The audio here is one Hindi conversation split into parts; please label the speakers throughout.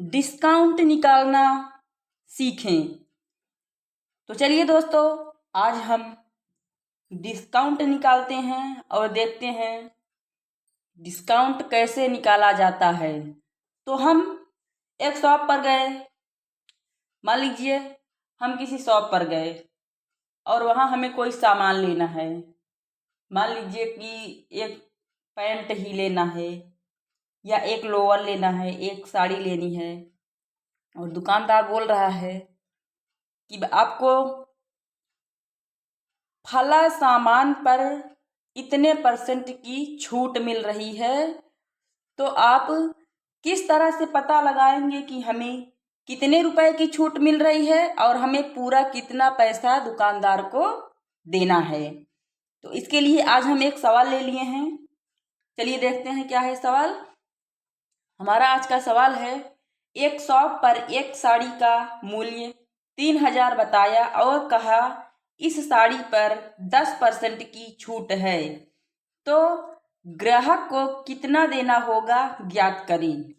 Speaker 1: डिस्काउंट निकालना सीखें। तो चलिए दोस्तों, आज हम डिस्काउंट निकालते हैं और देखते हैं डिस्काउंट कैसे निकाला जाता है। तो हम एक शॉप पर गए, मान लीजिए हम किसी शॉप पर गए और वहाँ हमें कोई सामान लेना है। मान लीजिए कि एक पैंट ही लेना है या एक लोअर लेना है, एक साड़ी लेनी है, और दुकानदार बोल रहा है कि आपको फला सामान पर इतने % की छूट मिल रही है। तो आप किस तरह से पता लगाएंगे कि हमें कितने रुपए की छूट मिल रही है और हमें पूरा कितना पैसा दुकानदार को देना है। तो इसके लिए आज हम एक सवाल ले लिए हैं। चलिए देखते हैं क्या है सवाल। हमारा आज का सवाल है, एक शॉप पर एक साड़ी का मूल्य 3000 बताया और कहा इस साड़ी पर 10% की छूट है, तो ग्राहक को कितना देना होगा ज्ञात करें।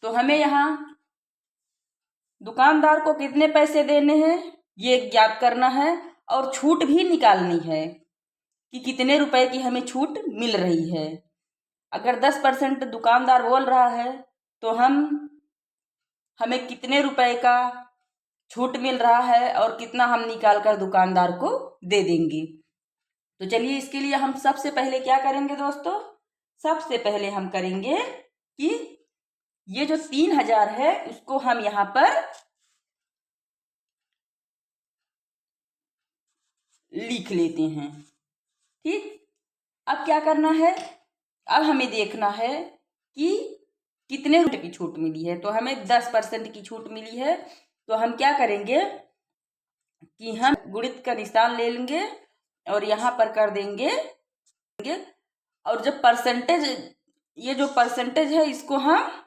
Speaker 1: तो हमें यहाँ दुकानदार को कितने पैसे देने हैं ये ज्ञात करना है और छूट भी निकालनी है कि कितने रुपए की हमें छूट मिल रही है। अगर 10% दुकानदार बोल रहा है तो हमें कितने रुपए का छूट मिल रहा है और कितना हम निकाल कर दुकानदार को दे देंगे। तो चलिए इसके लिए हम सबसे पहले क्या करेंगे दोस्तों, सबसे पहले हम करेंगे कि ये जो 3000 है उसको हम यहाँ पर लिख लेते हैं। ठीक, अब क्या करना है, अब हमें देखना है कि कितने रुपए की छूट मिली है। तो हमें 10% की छूट मिली है। तो हम क्या करेंगे कि हम गुणित का निशान ले लेंगे और यहाँ पर कर देंगे, और जब परसेंटेज, ये जो परसेंटेज है इसको हम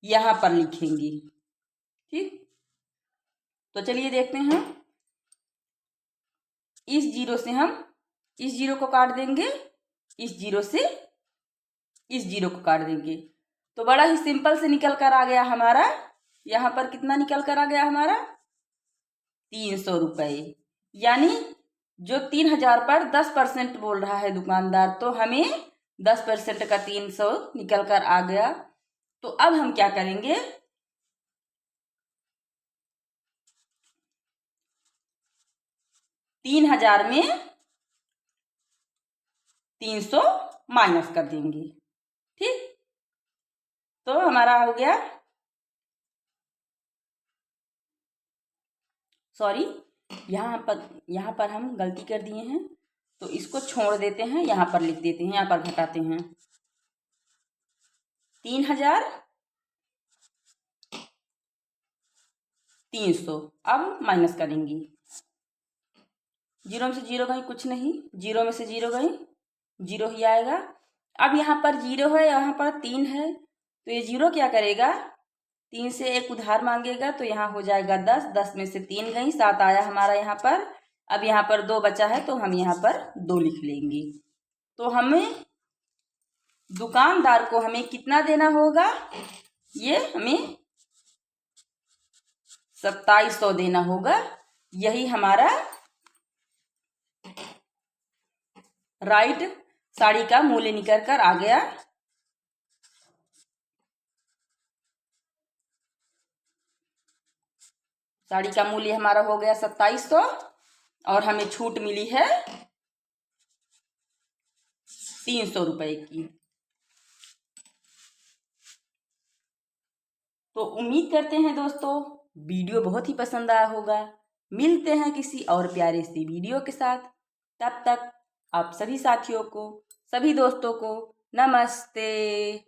Speaker 1: यहाँ पर लिखेंगे। ठीक, तो चलिए देखते हैं। इस जीरो से हम इस जीरो को काट देंगे, इस जीरो से इस जीरो को काट देंगे। तो बड़ा ही सिंपल से निकल कर आ गया हमारा, यहाँ पर कितना निकल कर आ गया हमारा 300 रुपये। यानी जो 3000 पर 10% बोल रहा है दुकानदार, तो हमें 10% का 300 निकल कर आ गया। तो अब हम क्या करेंगे, 3000 में 300 माइनस कर देंगे। ठीक, तो हमारा हो गया, सॉरी यहाँ पर हम गलती कर दिए हैं, तो इसको छोड़ देते हैं, यहाँ पर लिख देते हैं, यहाँ पर घटाते हैं 3300। अब माइनस करेंगे, जीरो में से जीरो गई कुछ नहीं, जीरो में से जीरो गई जीरो ही आएगा। अब यहाँ पर जीरो है, यहाँ पर 3 है, तो ये जीरो क्या करेगा, 3 से एक उधार मांगेगा, तो यहाँ हो जाएगा 10, 10 में से 3 गई 7 आया हमारा यहाँ पर। अब यहाँ पर 2 बचा है तो हम यहाँ पर 2 लिख लेंगे। तो हमें दुकानदार को हमें कितना देना होगा, ये हमें 2700 देना होगा। यही हमारा राइट साड़ी का मूल्य निकल कर आ गया। साड़ी का मूल्य हमारा हो गया 2700 और हमें छूट मिली है 300 रुपए की। तो उम्मीद करते हैं दोस्तों वीडियो बहुत ही पसंद आया होगा। मिलते हैं किसी और प्यारे सी वीडियो के साथ। तब तक आप सभी साथियों को, सभी दोस्तों को नमस्ते।